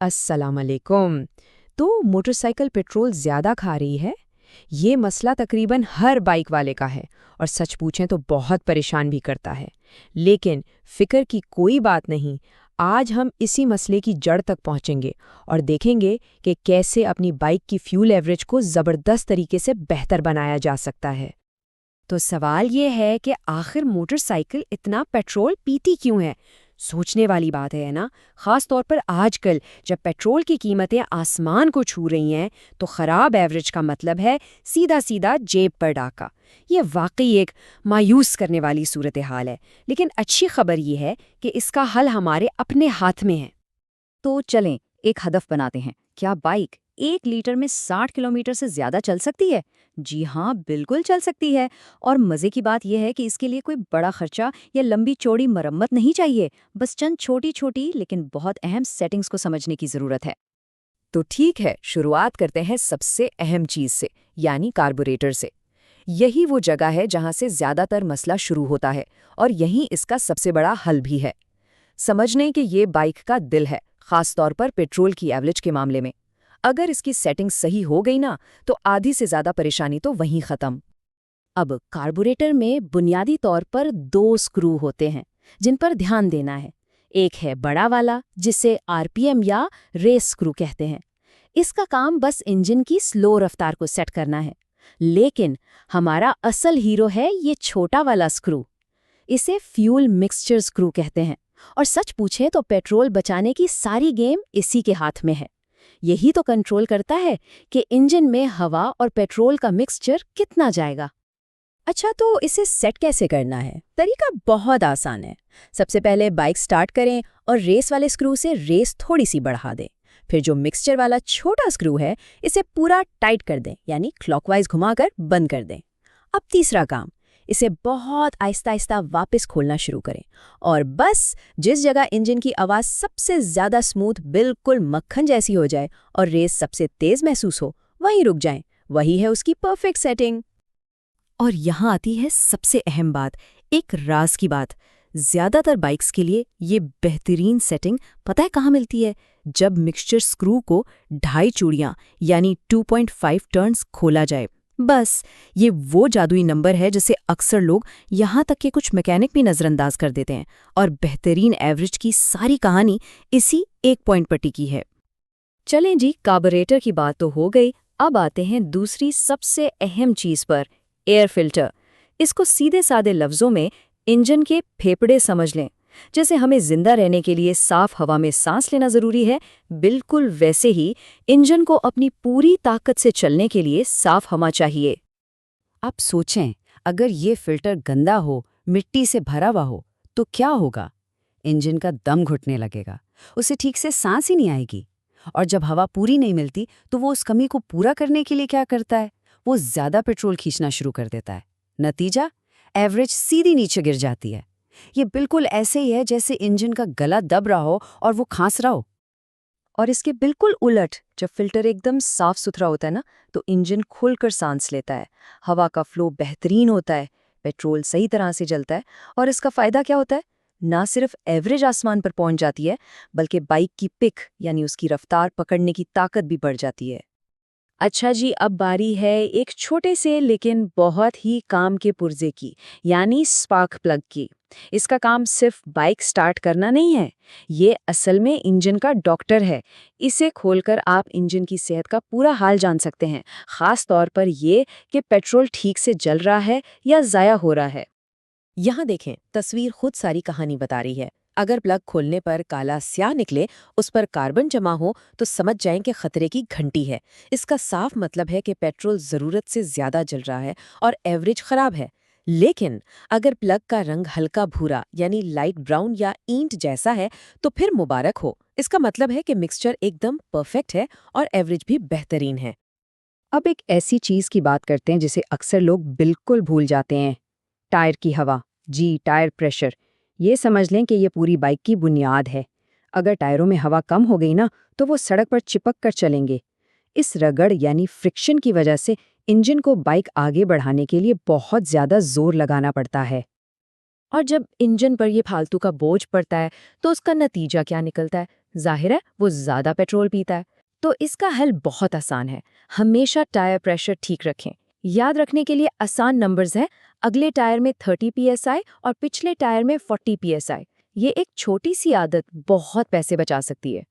अस्सलाम वालेकुम। तो मोटरसाइकिल पेट्रोल ज़्यादा खा रही है? ये मसला तकरीबन हर बाइक वाले का है और सच पूछें तो बहुत परेशान भी करता है। लेकिन फ़िक्र की कोई बात नहीं। आज हम इसी मसले की जड़ तक पहुंचेंगे और देखेंगे कि कैसे अपनी बाइक की फ्यूल एवरेज को ज़बरदस्त तरीके से बेहतर बनाया जा सकता है। तो सवाल ये है कि आखिर मोटरसाइकिल इतना पेट्रोल पीती क्यों है। सोचने वाली बात है ना। खास तौर पर आजकल जब पेट्रोल की कीमतें आसमान को छू रही हैं, तो खराब एवरेज का मतलब है सीधा सीधा जेब पर डाका। ये वाकई एक मायूस करने वाली सूरत हाल है। लेकिन अच्छी खबर ये है कि इसका हल हमारे अपने हाथ में है। तो चलें, एक हदफ बनाते हैं। क्या बाइक 1 लीटर में 60 किलोमीटर से ज्यादा चल सकती है? जी हाँ, बिल्कुल चल सकती है। और मजे की बात यह है कि इसके लिए कोई बड़ा खर्चा या लंबी चौड़ी मरम्मत नहीं चाहिए। बस चंद छोटी छोटी लेकिन बहुत अहम सेटिंग्स को समझने की जरूरत है। तो ठीक है, शुरुआत करते हैं सबसे अहम चीज़ से, यानी कार्बोरेटर से। यही वो जगह है जहाँ से ज़्यादातर मसला शुरू होता है और यहीं इसका सबसे बड़ा हल भी है। समझने कि ये बाइक का दिल है, खास तौर पर पेट्रोल की एवरेज के मामले में। अगर इसकी सेटिंग सही हो गई ना, तो आधी से ज़्यादा परेशानी तो वहीं ख़त्म। अब कार्बोरेटर में बुनियादी तौर पर 2 स्क्रू होते हैं जिन पर ध्यान देना है। एक है बड़ा वाला, जिसे आरपीएम या रेस स्क्रू कहते हैं। इसका काम बस इंजन की स्लो रफ्तार को सेट करना है। लेकिन हमारा असल हीरो है ये छोटा वाला स्क्रू। इसे फ्यूल मिक्सचर स्क्रू कहते हैं। और सच पूछे तो पेट्रोल बचाने की सारी गेम इसी के हाथ में है। यही तो कंट्रोल करता है कि इंजन में हवा और पेट्रोल का मिक्सचर कितना जाएगा। अच्छा, तो इसे सेट कैसे करना है? तरीका बहुत आसान है। सबसे पहले बाइक स्टार्ट करें और रेस वाले स्क्रू से रेस थोड़ी सी बढ़ा दें। फिर जो मिक्सचर वाला छोटा स्क्रू है, इसे पूरा टाइट कर दें, यानी क्लॉकवाइज घुमाकर बंद कर दें। अब तीसरा काम, इसे बहुत आहिस्ता आहिस्ता वापस खोलना शुरू करें और बस जिस जगह इंजन की आवाज़ सबसे ज़्यादा स्मूथ, बिल्कुल मक्खन जैसी हो जाए और रेस सबसे तेज़ महसूस हो, वहीं रुक जाएं। वही है उसकी परफेक्ट सेटिंग। और यहाँ आती है सबसे अहम बात, एक राज की बात। ज़्यादातर बाइक्स के लिए ये बेहतरीन सेटिंग पता है कहाँ मिलती है? जब मिक्सचर स्क्रू को 2.5 चूड़ियाँ यानी 2.5 टर्न्स खोला जाए। बस ये वो जादुई नंबर है जिसे अक्सर लोग, यहाँ तक कि कुछ मैकेनिक भी नज़रअंदाज कर देते हैं। और बेहतरीन एवरेज की सारी कहानी इसी एक पॉइंट पर टिकी है। चलें जी, कार्बोरेटर की बात तो हो गई। अब आते हैं दूसरी सबसे अहम चीज़ पर, एयर फिल्टर। इसको सीधे सादे लफ्ज़ों में इंजन के फेफड़े समझ लें। जैसे हमें जिंदा रहने के लिए साफ हवा में सांस लेना ज़रूरी है, बिल्कुल वैसे ही इंजन को अपनी पूरी ताकत से चलने के लिए साफ हवा चाहिए। आप सोचें, अगर ये फिल्टर गंदा हो, मिट्टी से भरा हुआ हो, तो क्या होगा? इंजन का दम घुटने लगेगा, उसे ठीक से सांस ही नहीं आएगी। और जब हवा पूरी नहीं मिलती, तो वो उस कमी को पूरा करने के लिए क्या करता है? वो ज़्यादा पेट्रोल खींचना शुरू कर देता है। नतीजा, एवरेज सीधी नीचे गिर जाती है। ये बिल्कुल ऐसे ही है जैसे इंजन का गला दब रहा हो और वो खांस रहा हो। और इसके बिल्कुल उलट, जब फिल्टर एकदम साफ सुथरा होता है ना, तो इंजन खुलकर सांस लेता है, हवा का फ्लो बेहतरीन होता है, पेट्रोल सही तरह से जलता है। और इसका फायदा क्या होता है? ना सिर्फ एवरेज आसमान पर पहुंच जाती है, बल्कि बाइक की पिक यानी उसकी रफ्तार पकड़ने की ताकत भी बढ़ जाती है। अच्छा जी, अब बारी है एक छोटे से लेकिन बहुत ही काम के पुर्जे की, यानी स्पार्क प्लग की। इसका काम सिर्फ बाइक स्टार्ट करना नहीं है, ये असल में इंजन का डॉक्टर है। इसे खोलकर आप इंजन की सेहत का पूरा हाल जान सकते हैं, खास तौर पर ये कि पेट्रोल ठीक से जल रहा है या ज़ाया हो रहा है। यहाँ देखें, तस्वीर खुद सारी कहानी बता रही है। अगर प्लग खोलने पर काला स्याह निकले, उस पर कार्बन जमा हो, तो समझ जाएं कि खतरे की घंटी है। इसका साफ मतलब है कि पेट्रोल ज़रूरत से ज़्यादा जल रहा है और एवरेज खराब है। लेकिन अगर प्लग का रंग हल्का भूरा यानी लाइट ब्राउन या ईंट जैसा है, तो फिर मुबारक हो। इसका मतलब है कि मिक्सचर एकदम परफेक्ट है और एवरेज भी बेहतरीन है। अब एक ऐसी चीज़ की बात करते हैं जिसे अक्सर लोग बिल्कुल भूल जाते हैं, टायर की हवा। जी, टायर प्रेशर। ये समझ लें कि ये पूरी बाइक की बुनियाद है। अगर टायरों में हवा कम हो गई ना, तो वो सड़क पर चिपक कर चलेंगे। इस रगड़ यानी फ्रिक्शन की वजह से इंजन को बाइक आगे बढ़ाने के लिए बहुत ज़्यादा जोर लगाना पड़ता है। और जब इंजन पर ये फालतू का बोझ पड़ता है, तो उसका नतीजा क्या निकलता है? जाहिर है वो ज़्यादा पेट्रोल पीता है। तो इसका हल बहुत आसान है, हमेशा टायर प्रेशर ठीक रखें। याद रखने के लिए आसान नंबर्स हैं, अगले टायर में 30 psi और पिछले टायर में 40 psi। ये एक छोटी सी आदत बहुत पैसे बचा सकती है।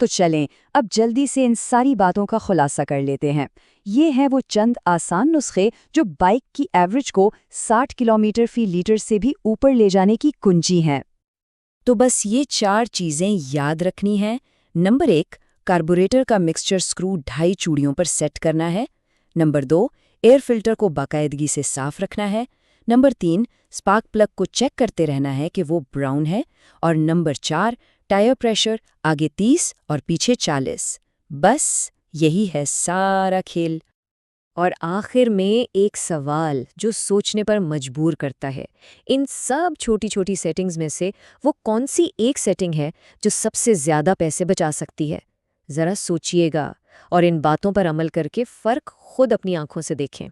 तो चलें अब जल्दी से इन सारी बातों का खुलासा कर लेते हैं। ये हैं वो चंद आसान नुस्खे जो बाइक की एवरेज को 60 किलोमीटर फी लीटर से भी ऊपर ले जाने की कुंजी हैं। तो बस ये 4 चीज़ें याद रखनी हैं। नंबर 1, कार्बोरेटर का मिक्सचर स्क्रू 2.5 चूड़ियों पर सेट करना है। नंबर 2, एयर फिल्टर को बाकायदगी से साफ रखना है। नंबर 3, स्पार्क प्लग को चेक करते रहना है कि वो ब्राउन है। और नंबर 4, टायर प्रेशर आगे 30 और पीछे 40। बस यही है सारा खेल। और आखिर में एक सवाल जो सोचने पर मजबूर करता है, इन सब छोटी छोटी सेटिंग्स में से वो कौन सी एक सेटिंग है जो सबसे ज़्यादा पैसे बचा सकती है? ज़रा सोचिएगा और इन बातों पर अमल करके फ़र्क खुद अपनी आंखों से देखें।